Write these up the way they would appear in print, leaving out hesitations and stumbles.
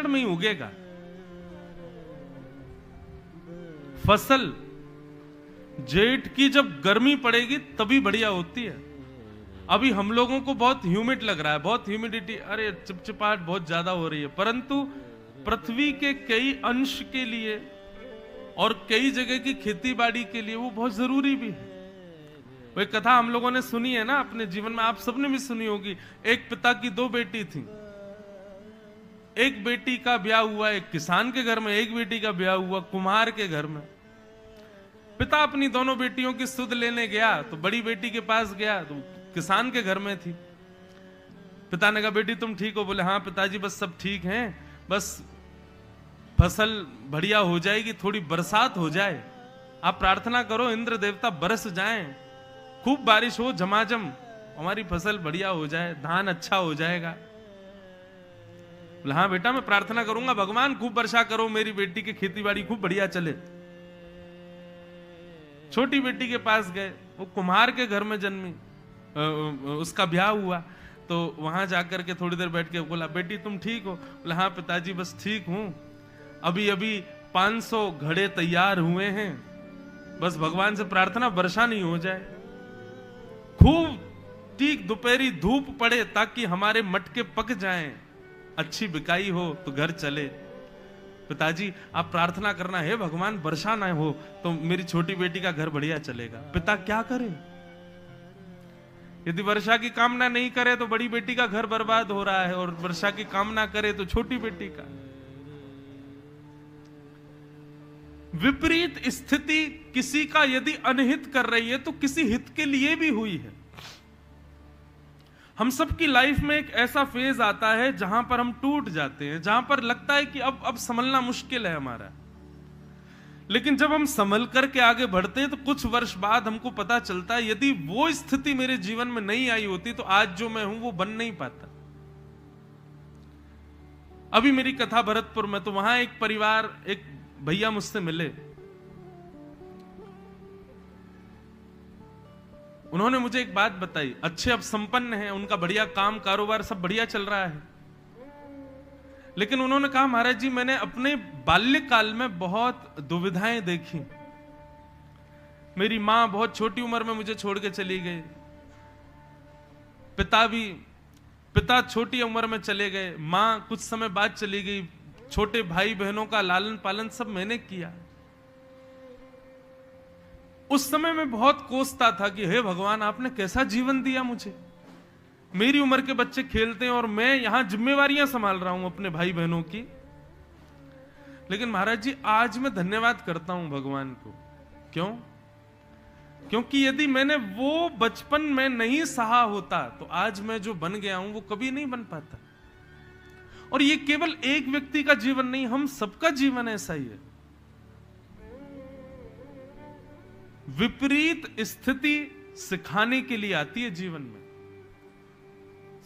में ही उगेगा। फसल जेठ की जब गर्मी पड़ेगी तभी बढ़िया होती है। अभी हम लोगों को बहुत ह्यूमिड लग रहा है, बहुत ह्यूमिडिटी, अरे चिपचिपाहट बहुत ज्यादा हो रही है, परंतु पृथ्वी के कई अंश के लिए और कई जगह की खेती बाड़ी के लिए वो बहुत जरूरी भी है। वो एक कथा हम लोगों ने सुनी है ना अपने जीवन में, आप सबने भी सुनी होगी। एक पिता की दो बेटी थी, एक बेटी का ब्याह हुआ एक किसान के घर में, एक बेटी का ब्याह हुआ कुम्हार के घर में। पिता अपनी दोनों बेटियों की सुध लेने गया तो बड़ी बेटी के पास गया तो किसान के घर में थी। पिता ने कहा बेटी तुम ठीक हो? बोले हाँ पिताजी बस सब ठीक हैं, बस फसल बढ़िया हो जाएगी, थोड़ी बरसात हो जाए, आप प्रार्थना करो इंद्र देवता बरस जाएं, खूब बारिश हो झमाझम, हमारी फसल बढ़िया हो जाए, धान अच्छा हो जाएगा। बोले हाँ बेटा मैं प्रार्थना करूंगा, भगवान खूब वर्षा करो, मेरी बेटी की खेती बाड़ी खूब बढ़िया चले। छोटी बेटी के पास गए, वो कुम्हार के घर में जन्मी, उसका ब्याह हुआ तो वहां जाकर के थोड़ी देर बैठ के बोला बेटी तुम ठीक हो? बोला हाँ पिताजी बस ठीक हूं, अभी अभी 500 घड़े तैयार हुए हैं, बस भगवान से प्रार्थना वर्षा नहीं हो जाए, खूब ठीक दोपहरी धूप पड़े ताकि हमारे मटके पक जाएं, अच्छी बिकाई हो तो घर चले। पिताजी आप प्रार्थना करना है भगवान वर्षा ना हो तो मेरी छोटी बेटी का घर बढ़िया चलेगा। पिता क्या करे? यदि वर्षा की कामना नहीं करे तो बड़ी बेटी का घर बर्बाद हो रहा है, और वर्षा की कामना करे तो छोटी बेटी का। विपरीत स्थिति किसी का यदि अनहित कर रही है तो किसी हित के लिए भी हुई है। हम सबकी लाइफ में एक ऐसा फेज आता है जहां पर हम टूट जाते हैं, जहां पर लगता है कि अब संभलना मुश्किल है हमारा, लेकिन जब हम संभल करके आगे बढ़ते हैं तो कुछ वर्ष बाद हमको पता चलता है यदि वो स्थिति मेरे जीवन में नहीं आई होती तो आज जो मैं हूं वो बन नहीं पाता। अभी मेरी कथा भरतपुर में, तो वहां एक परिवार, एक भैया मुझसे मिले, उन्होंने मुझे एक बात बताई, अच्छे अब संपन्न हैं, उनका बढ़िया काम कारोबार सब बढ़िया चल रहा है, लेकिन उन्होंने कहा महाराज जी मैंने अपने बाल्यकाल में बहुत दुविधाएं देखी। मेरी मां बहुत छोटी उम्र में मुझे छोड़ के चली गई, पिता छोटी उम्र में चले गए, मां कुछ समय बाद चली गई, छोटे भाई बहनों का लालन पालन सब मैंने किया। उस समय में बहुत कोसता था कि हे भगवान आपने कैसा जीवन दिया मुझे, मेरी उम्र के बच्चे खेलते हैं और मैं यहां जिम्मेवारियां संभाल रहा हूं अपने भाई बहनों की। लेकिन महाराज जी आज मैं धन्यवाद करता हूं भगवान को। क्यों? क्योंकि यदि मैंने वो बचपन में नहीं सहा होता तो आज मैं जो बन गया हूं वो कभी नहीं बन पाता। और ये केवल एक व्यक्ति का जीवन नहीं, हम सबका जीवन ऐसा ही है। विपरीत स्थिति सिखाने के लिए आती है जीवन में।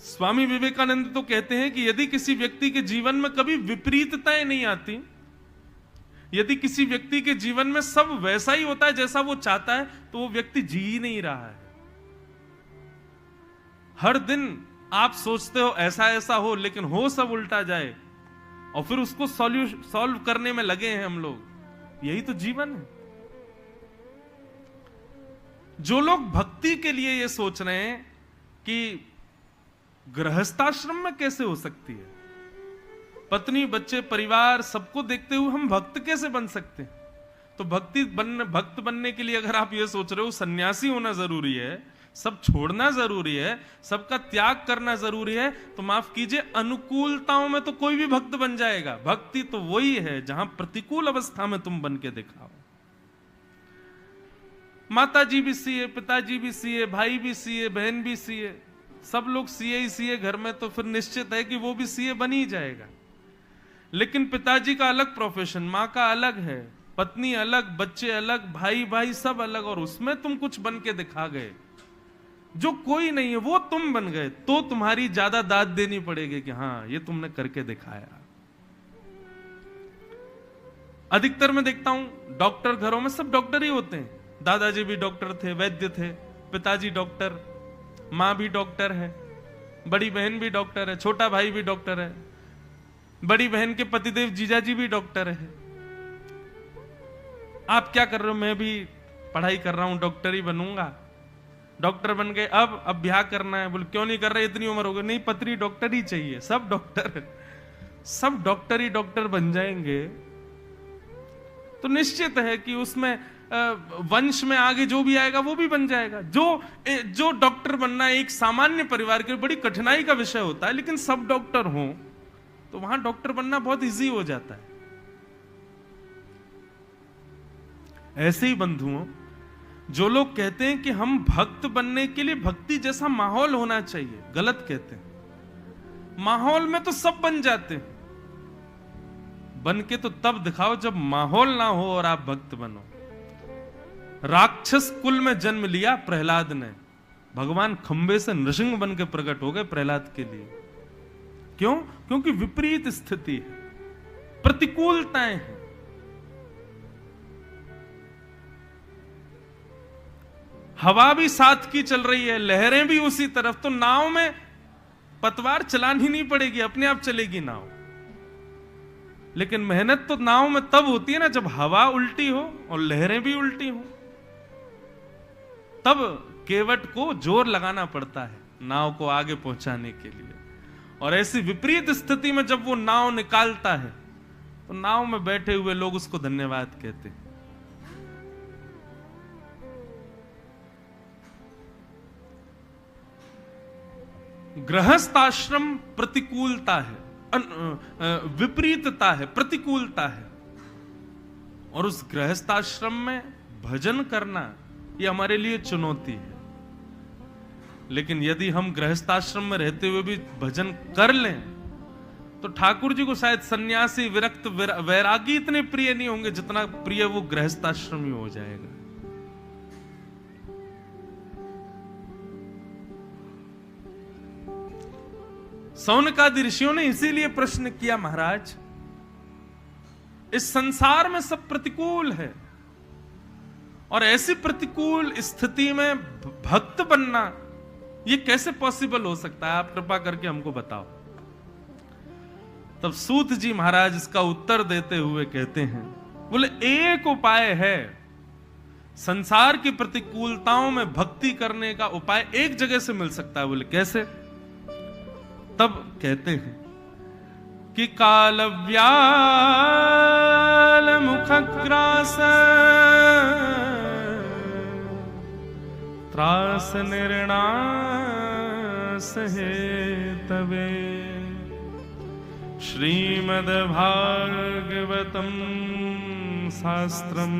स्वामी विवेकानंद तो कहते हैं कि यदि किसी व्यक्ति के जीवन में कभी विपरीतताएं नहीं आती, यदि किसी व्यक्ति के जीवन में सब वैसा ही होता है जैसा वो चाहता है, तो वो व्यक्ति जी ही नहीं रहा है। हर दिन आप सोचते हो ऐसा ऐसा हो, लेकिन हो सब उल्टा जाए, और फिर उसको सॉल्व करने में लगे हैं हम लोग। यही तो जीवन है। जो लोग भक्ति के लिए ये सोच रहे हैं कि गृहस्थाश्रम में कैसे हो सकती है, पत्नी बच्चे परिवार सबको देखते हुए हम भक्त कैसे बन सकते हैं, तो भक्त बनने के लिए अगर आप ये सोच रहे हो सन्यासी होना जरूरी है, सब छोड़ना जरूरी है, सबका त्याग करना जरूरी है, तो माफ कीजिए अनुकूलताओं में तो कोई भी भक्त बन जाएगा। भक्ति तो वही है जहां प्रतिकूल अवस्था में तुम बन के दिखाओ। माता जी भी सीए, पिताजी भी सीए, भाई भी सीए, बहन भी सीए, सब लोग सीए ही सीए घर में, तो फिर निश्चित है कि वो भी सीए बन ही जाएगा। लेकिन पिताजी का अलग प्रोफेशन, माँ का अलग है, पत्नी अलग, बच्चे अलग, भाई भाई सब अलग, और उसमें तुम कुछ बन के दिखा गए जो कोई नहीं है, वो तुम बन गए, तो तुम्हारी ज्यादा दाद देनी पड़ेगी कि हाँ ये तुमने करके दिखाया। अधिकतर मैं देखता हूं डॉक्टर घरों में सब डॉक्टर ही होते हैं। दादाजी भी डॉक्टर थे, वैद्य थे, पिताजी डॉक्टर, मां भी डॉक्टर है, बड़ी बहन भी डॉक्टर है, छोटा भाई भी डॉक्टर है, बड़ी बहन के पतिदेव जीजाजी भी डॉक्टर है। आप क्या कर रहे हो? मैं भी पढ़ाई कर रहा हूं, डॉक्टर ही बनूंगा। डॉक्टर बन गए, अब ब्याह करना है। बोले क्यों नहीं कर रहे, इतनी उम्र हो गई। नहीं, पत्नी डॉक्टर ही चाहिए। सब डॉक्टर ही डॉक्टर बन जाएंगे तो निश्चित है कि उसमें वंश में आगे जो भी आएगा वो भी बन जाएगा। जो डॉक्टर बनना एक सामान्य परिवार के बड़ी कठिनाई का विषय होता है, लेकिन सब डॉक्टर हों तो वहां डॉक्टर बनना बहुत इजी हो जाता है। ऐसे ही बंधुओं, जो लोग कहते हैं कि हम भक्त बनने के लिए भक्ति जैसा माहौल होना चाहिए, गलत कहते हैं। माहौल में तो सब बन जाते हैं, बन के तो तब दिखाओ जब माहौल ना हो और आप भक्त बनो। राक्षस कुल में जन्म लिया प्रहलाद ने, भगवान खंबे से नृसिंह बन के प्रकट हो गए प्रहलाद के लिए। क्यों? क्योंकि विपरीत स्थिति है, प्रतिकूलताएं हैं। हवा भी साथ की चल रही है, लहरें भी उसी तरफ, तो नाव में पतवार चलानी नहीं पड़ेगी, अपने आप चलेगी नाव। लेकिन मेहनत तो नाव में तब होती है ना जब हवा उल्टी हो और लहरें भी उल्टी हो, तब केवट को जोर लगाना पड़ता है नाव को आगे पहुंचाने के लिए। और ऐसी विपरीत स्थिति में जब वो नाव निकालता है तो नाव में बैठे हुए लोग उसको धन्यवाद कहते हैं। गृहस्थ आश्रम प्रतिकूलता है, विपरीतता है, प्रतिकूलता है। और उस गृहस्थ आश्रम में भजन करना ये हमारे लिए चुनौती है। लेकिन यदि हम गृहस्थ आश्रम में रहते हुए भी भजन कर लें तो ठाकुर जी को शायद सन्यासी, विरक्त, वैरागी इतने प्रिय नहीं होंगे जितना प्रिय वो गृहस्थ आश्रम ही हो जाएगा। सौनकादि ऋषियों ने इसीलिए प्रश्न किया, महाराज इस संसार में सब प्रतिकूल है और ऐसी प्रतिकूल स्थिति में भक्त बनना ये कैसे पॉसिबल हो सकता है? आप कृपा करके हमको बताओ। तब सूत जी महाराज इसका उत्तर देते हुए कहते हैं, बोले एक उपाय है, संसार की प्रतिकूलताओं में भक्ति करने का उपाय एक जगह से मिल सकता है। बोले कैसे? तब कहते हैं कि काल व्याल मुखग्रास त्रास निर्णास है तवे श्रीमद् भागवतम शास्त्रम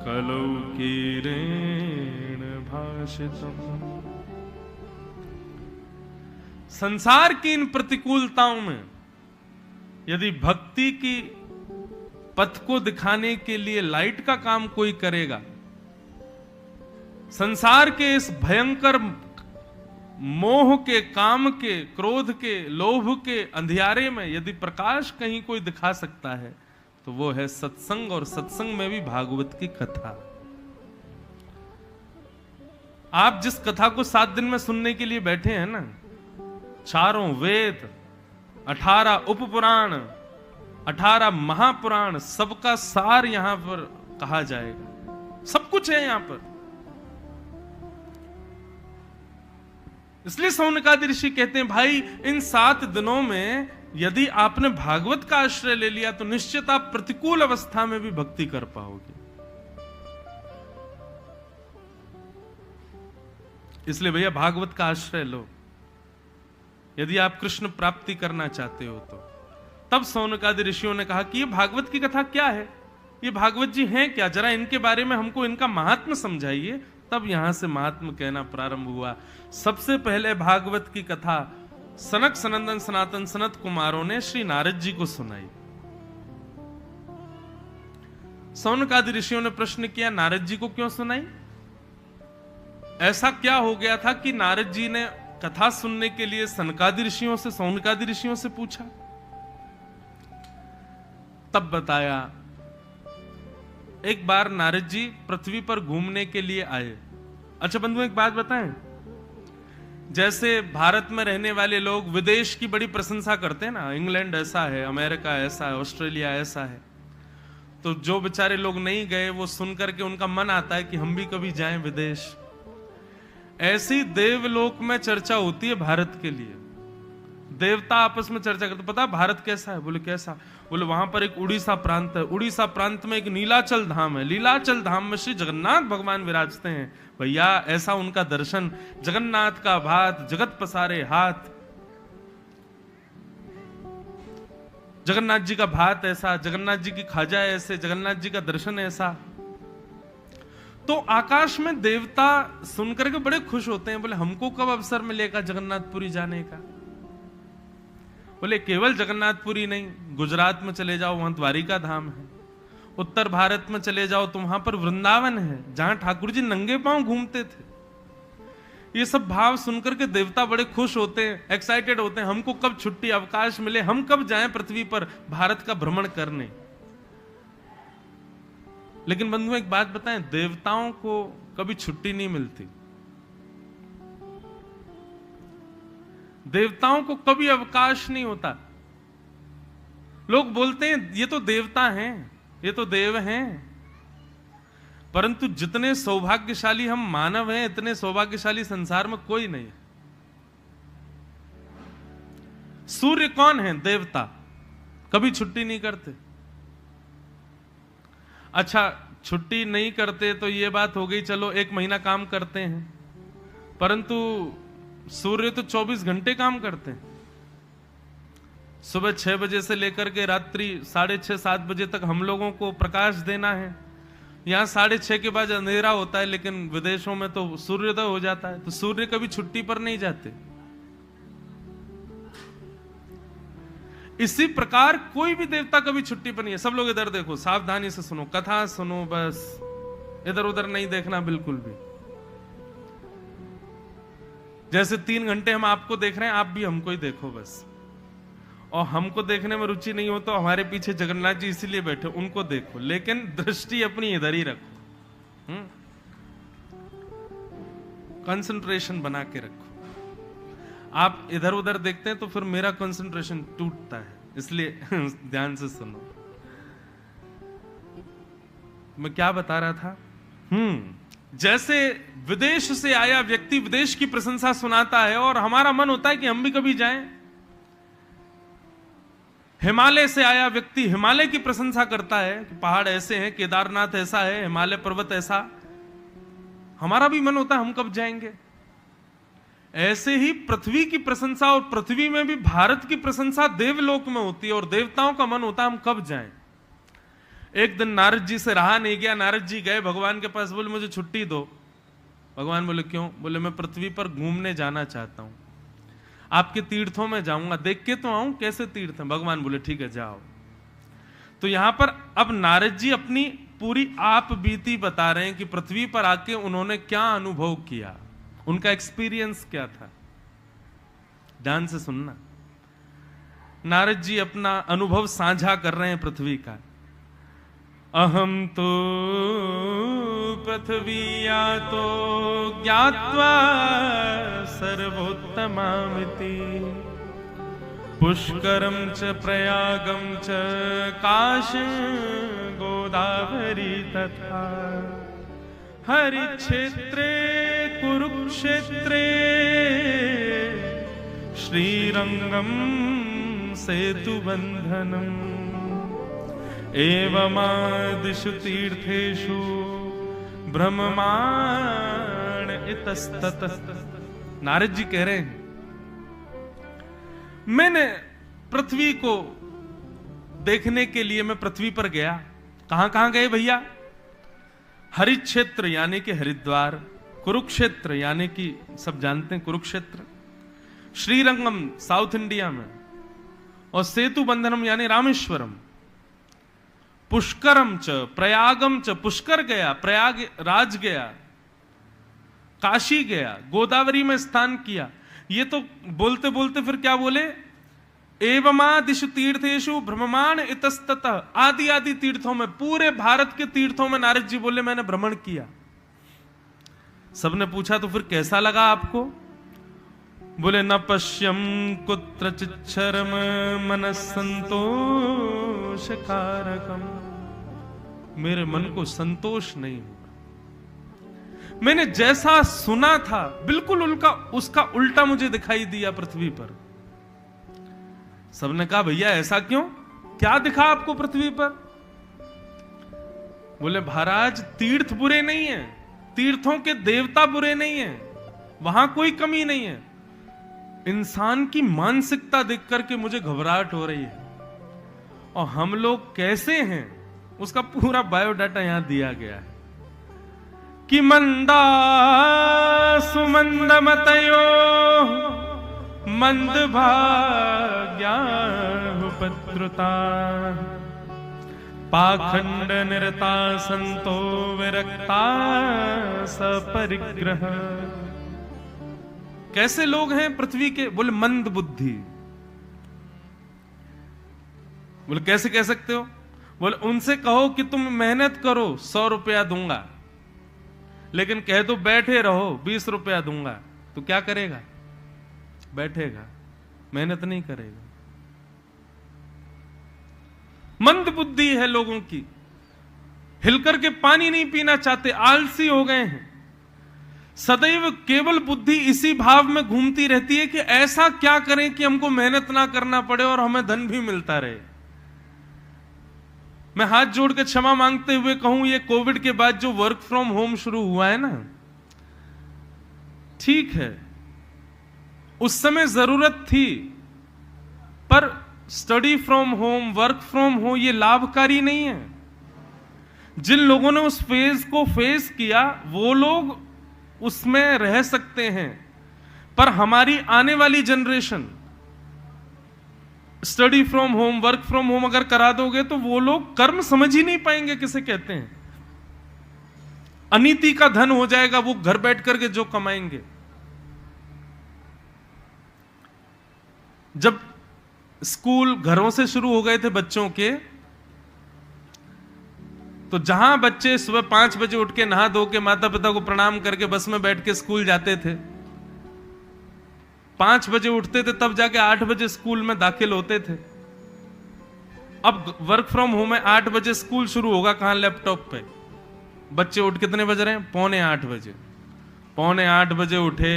कलौ कीरेण भाषितम्। संसार की इन प्रतिकूलताओं में यदि भक्ति की पथ को दिखाने के लिए लाइट का काम कोई करेगा, संसार के इस भयंकर मोह के, काम के, क्रोध के, लोभ के अंधियारे में यदि प्रकाश कहीं कोई दिखा सकता है तो वो है सत्संग, और सत्संग में भी भागवत की कथा। आप जिस कथा को 7 दिन में सुनने के लिए बैठे हैं ना, चारों वेद, 18 उपपुराण, 18 महापुराण, सबका सार यहां पर कहा जाएगा। सब कुछ है यहां पर। इसलिए सौनकादि ऋषि कहते हैं, भाई इन 7 दिनों में यदि आपने भागवत का आश्रय ले लिया तो निश्चित आप प्रतिकूल अवस्था में भी भक्ति कर पाओगे। इसलिए भैया भागवत का आश्रय लो यदि आप कृष्ण प्राप्ति करना चाहते हो तो। तब सौनकादि ऋषियों ने कहा कि ये भागवत की कथा क्या है, ये भागवत जी हैं क्या, जरा इनके बारे में हमको इनका महात्म्य समझाइए। तब यहां से महात्म्य कहना प्रारंभ हुआ। सबसे पहले भागवत की कथा सनक सनंदन सनातन सनत कुमारों ने श्री नारद जी को सुनाई। सौनकादि ऋषियों ने प्रश्न किया, नारद जी को क्यों सुनाई? ऐसा क्या हो गया था कि नारद जी ने कथा सुनने के लिए सनकादि ऋषियों से, सौनकादि ऋषियों से पूछा? तब बताया, एक बार नारद जी पृथ्वी पर घूमने के लिए आए। अच्छा बंधु, एक बात बताएं, जैसे भारत में रहने वाले लोग विदेश की बड़ी प्रशंसा करते हैं ना, इंग्लैंड ऐसा है, अमेरिका ऐसा है, ऑस्ट्रेलिया ऐसा है, तो जो बेचारे लोग नहीं गए वो सुन करके उनका मन आता है कि हम भी कभी जाएं विदेश। ऐसी देवलोक में चर्चा होती है भारत के लिए, देवता आपस में चर्चा करते, पता भारत कैसा है? बोले कैसा? बोले वहां पर एक उड़ीसा प्रांत है, उड़ीसा प्रांत में एक नीलाचल धाम है, नीलाचल धाम में श्री जगन्नाथ भगवान विराजते हैं। भैया ऐसा उनका दर्शन, जगन्नाथ का भात जगत पसारे हाथ, जगन्नाथ जी का भात ऐसा, जगन्नाथ जी की खाजा ऐसे, जगन्नाथ जी का दर्शन ऐसा। तो आकाश में देवता सुनकर के बड़े खुश होते हैं, बोले हमको कब अवसर मिलेगा जगन्नाथपुरी जाने का? बोले केवल जगन्नाथपुरी नहीं, गुजरात में चले जाओ, वहां द्वारिका धाम है, उत्तर भारत में चले जाओ तो वहां पर वृंदावन है, जहां ठाकुर जी नंगे पांव घूमते थे। ये सब भाव सुनकर के देवता बड़े खुश होते हैं, एक्साइटेड होते हैं, हमको कब छुट्टी अवकाश मिले, हम कब जाएं पृथ्वी पर भारत का भ्रमण करने। लेकिन बंधुओं एक बात बताएं, देवताओं को कभी छुट्टी नहीं मिलती, देवताओं को कभी अवकाश नहीं होता। लोग बोलते हैं ये तो देवता हैं, ये तो देव हैं, परंतु जितने सौभाग्यशाली हम मानव हैं, इतने सौभाग्यशाली संसार में कोई नहीं है। सूर्य कौन है? देवता, कभी छुट्टी नहीं करते। अच्छा छुट्टी नहीं करते तो ये बात हो गई, चलो एक महीना काम करते हैं, परंतु सूर्य तो 24 घंटे काम करते हैं। सुबह 6 बजे से लेकर के रात्रि 6:30-7 बजे तक हम लोगों को प्रकाश देना है। यहां 6:30 के बाद अंधेरा होता है, लेकिन विदेशों में तो सूर्योदय हो जाता है, तो सूर्य कभी छुट्टी पर नहीं जाते। इसी प्रकार कोई भी देवता कभी छुट्टी पर नहीं है। सब लोग इधर देखो, सावधानी से सुनो, कथा सुनो, बस इधर उधर नहीं देखना बिल्कुल भी। जैसे 3 घंटे हम आपको देख रहे हैं, आप भी हमको ही देखो बस। और हमको देखने में रुचि नहीं हो तो हमारे पीछे जगन्नाथ जी इसीलिए बैठे, उनको देखो, लेकिन दृष्टि अपनी इधर ही रखो, कंसंट्रेशन बना के रखो। आप इधर उधर देखते हैं तो फिर मेरा कंसंट्रेशन टूटता है, इसलिए ध्यान से सुनो। मैं क्या बता रहा था? जैसे विदेश से आया व्यक्ति विदेश की प्रशंसा सुनाता है और हमारा मन होता है कि हम भी कभी जाएं। हिमालय से आया व्यक्ति हिमालय की प्रशंसा करता है कि पहाड़ ऐसे हैं, केदारनाथ ऐसा है, हिमालय पर्वत ऐसा, हमारा भी मन होता है हम कब जाएंगे। ऐसे ही पृथ्वी की प्रशंसा, और पृथ्वी में भी भारत की प्रशंसा देवलोक में होती है, और देवताओं का मन होता है हम कब जाएं। एक दिन नारद जी से रहा नहीं गया, नारद जी गए भगवान के पास, बोले मुझे छुट्टी दो। भगवान बोले क्यों? बोले मैं पृथ्वी पर घूमने जाना चाहता हूं, आपके तीर्थों में जाऊंगा, देख के तो आऊं कैसे तीर्थ हैं। भगवान बोले ठीक है जाओ। तो यहां पर अब नारद जी अपनी पूरी आप बीती बता रहे हैं कि पृथ्वी पर आके उन्होंने क्या अनुभव किया, उनका एक्सपीरियंस क्या था। ध्यान से सुनना, नारद जी अपना अनुभव साझा कर रहे हैं पृथ्वी का। अहम तो पृथ्वीया तो ज्ञात्वा सर्वोत्तमामिति पुष्करम च प्रयागम च काशीं गोदावरी तथा हरिक्षेत्रे कुरुक्षेत्रे श्रीरंगम सेतुबंधनम एवमादिषु तीर्थेषु ब्रह्माण इतस्ततः। नारद जी कह रहे हैं मैंने पृथ्वी को देखने के लिए मैं पृथ्वी पर गया। कहां कहां गए भैया? हरिक्षेत्र यानी कि हरिद्वार, कुरुक्षेत्र यानी कि सब जानते हैं कुरुक्षेत्र, श्रीरंगम साउथ इंडिया में, और सेतु बंधनम यानी रामेश्वरम, पुष्करम च प्रयागम च, पुष्कर गया, प्रयाग राज गया, काशी गया, गोदावरी में स्नान किया। ये तो बोलते बोलते फिर क्या बोले? एवमादिषु तीर्थेषु भ्रममाण इतस्ततः, आदि आदि तीर्थों में, पूरे भारत के तीर्थों में नारद जी बोले मैंने भ्रमण किया। सबने पूछा तो फिर कैसा लगा आपको? बोले न पश्यम कुत्रचिच्छरम मनस्संतोष कारकम, मेरे मन को संतोष नहीं हुआ। मैंने जैसा सुना था बिल्कुल उसका उल्टा मुझे दिखाई दिया पृथ्वी पर। सबने कहा भैया ऐसा क्यों, क्या दिखा आपको पृथ्वी पर? बोले महाराज तीर्थ बुरे नहीं है, तीर्थों के देवता बुरे नहीं है, वहां कोई कमी नहीं है, इंसान की मानसिकता देख करके मुझे घबराहट हो रही है। और हम लोग कैसे हैं उसका पूरा बायोडाटा यहां दिया गया है कि मंदा सुमंद मतयो मंद भाग्या पत्रुता पाखंड निरता संतो विरक्ता सपरिग्रह। कैसे लोग हैं पृथ्वी के? बोले मंद बुद्धि। बोले कैसे कह सकते हो? बोले उनसे कहो कि तुम मेहनत करो 100 रुपया दूंगा, लेकिन कह दो बैठे रहो 20 रुपया दूंगा, तो क्या करेगा? बैठेगा, मेहनत नहीं करेगा। मंद बुद्धि है लोगों की, हिलकर के पानी नहीं पीना चाहते, आलसी हो गए हैं। सदैव केवल बुद्धि इसी भाव में घूमती रहती है कि ऐसा क्या करें कि हमको मेहनत ना करना पड़े और हमें धन भी मिलता रहे। मैं हाथ जोड़ के क्षमा मांगते हुए कहूं, ये कोविड के बाद जो वर्क फ्रॉम होम शुरू हुआ है ना, ठीक है उस समय जरूरत थी, पर study from home, work from home ये लाभकारी नहीं है। जिन लोगों ने उस फेज को फेस किया वो लोग उसमें रह सकते हैं, पर हमारी आने वाली generation study from home, work from home अगर करा दोगे तो वो लोग कर्म समझ ही नहीं पाएंगे किसे कहते हैं। अनीति का धन हो जाएगा वो घर बैठ करके जो कमाएंगे। जब स्कूल घरों से शुरू हो गए थे बच्चों के, तो जहां बच्चे सुबह 5 बजे उठ के नहा धो के माता पिता को प्रणाम करके बस में बैठ के स्कूल जाते थे, 5 बजे उठते थे, तब जाके 8 बजे स्कूल में दाखिल होते थे। अब वर्क फ्रॉम होम है, 8 बजे स्कूल शुरू होगा, कहां? लैपटॉप पे। बच्चे उठ कितने बज रहे हैं? 7:45 बजे। 7:45 बजे उठे,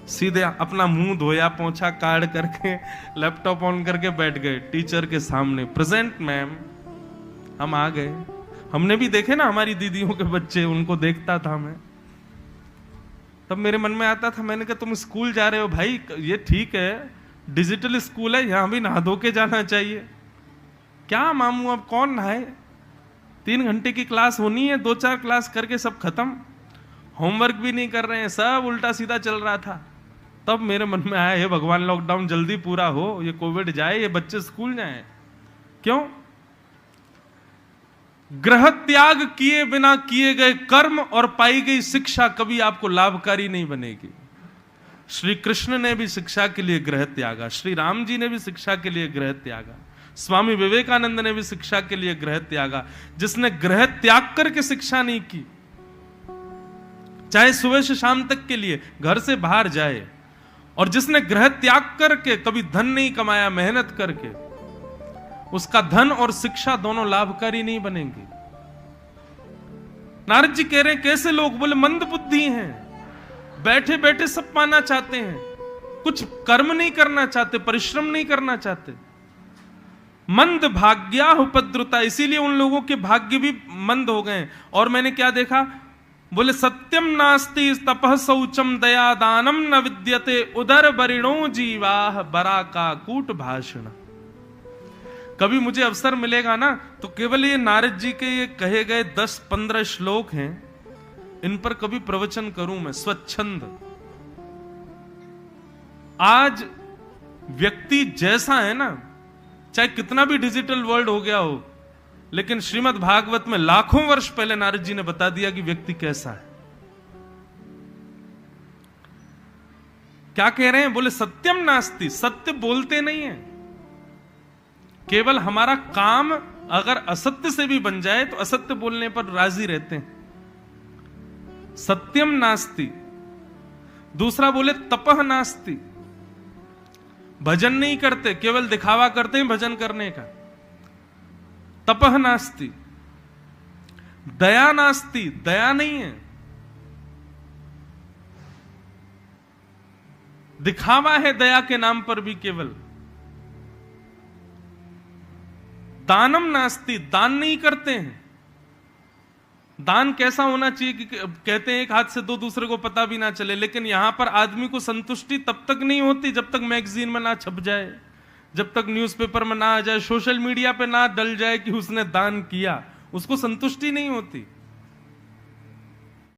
सीधे अपना मुंह धोया, पोंछा काट करके लैपटॉप ऑन करके बैठ गए टीचर के सामने। प्रेजेंट मैम, हम आ गए। हमने भी देखे ना हमारी दीदियों के बच्चे, उनको देखता था मैं, तब मेरे मन में आता था, मैंने कहा तुम स्कूल जा रहे हो भाई, ये ठीक है डिजिटल स्कूल है, यहां भी नहा धो के जाना चाहिए। क्या मामू अब कौन नहाए? 3 घंटे की क्लास होनी है, 2-4 क्लास करके सब खत्म, होमवर्क भी नहीं कर रहे हैं, सब उल्टा सीधा चल रहा था। तब मेरे मन में आया, हे भगवान लॉकडाउन जल्दी पूरा हो, ये कोविड जाए, ये बच्चे स्कूल जाए। क्यों? ग्रह त्याग किए बिना किए गए कर्म और पाई गई शिक्षा कभी आपको लाभकारी नहीं बनेगी। श्री कृष्ण ने भी शिक्षा के लिए ग्रह त्यागा, श्री राम जी ने भी शिक्षा के लिए ग्रह त्यागा, स्वामी विवेकानंद ने भी शिक्षा के लिए ग्रह त्यागा। जिसने ग्रह त्याग करके शिक्षा नहीं की, चाहे सुबह से शाम तक के लिए घर से बाहर जाए, और जिसने ग्रह त्याग करके कभी धन नहीं कमाया मेहनत करके, उसका धन और शिक्षा दोनों लाभकारी नहीं बनेंगे। नारद जी कह रहे हैं कैसे लोग? बोले मंद बुद्धि हैं, बैठे बैठे सब पाना चाहते हैं, कुछ कर्म नहीं करना चाहते, परिश्रम नहीं करना चाहते। मंद भाग्या उपद्रुता, इसीलिए उन लोगों के भाग्य भी मंद हो गए। और मैंने क्या देखा? बोले सत्यम नास्ति तपः शौचम दया दानम न विद्यते उदर बरिणो जीवाह बरा का कूट भाषण। कभी मुझे अवसर मिलेगा ना, तो केवल ये नारद जी के ये कहे गए 10-15 श्लोक हैं, इन पर कभी प्रवचन करूं मैं स्वच्छंद। आज व्यक्ति जैसा है ना, चाहे कितना भी डिजिटल वर्ल्ड हो गया हो, लेकिन श्रीमद् भागवत में लाखों वर्ष पहले नारद जी ने बता दिया कि व्यक्ति कैसा है। क्या कह रहे हैं? बोले सत्यम नास्ति, सत्य बोलते नहीं है, केवल हमारा काम अगर असत्य से भी बन जाए तो असत्य बोलने पर राजी रहते हैं। सत्यम नास्ति। दूसरा बोले तपह नास्ति, भजन नहीं करते, केवल दिखावा करते हैं भजन करने का। तपह नास्ति, दया नास्ति, दया नहीं है, दिखावा है दया के नाम पर भी केवल। दानम नास्ति, दान नहीं करते हैं। दान कैसा होना चाहिए कि कहते हैं एक हाथ से दो दूसरे को पता भी ना चले, लेकिन यहां पर आदमी को संतुष्टि तब तक नहीं होती जब तक मैगजीन में ना छप जाए, जब तक न्यूज़पेपर में ना आ जाए, सोशल मीडिया पे ना डल जाए कि उसने दान किया, उसको संतुष्टि नहीं होती।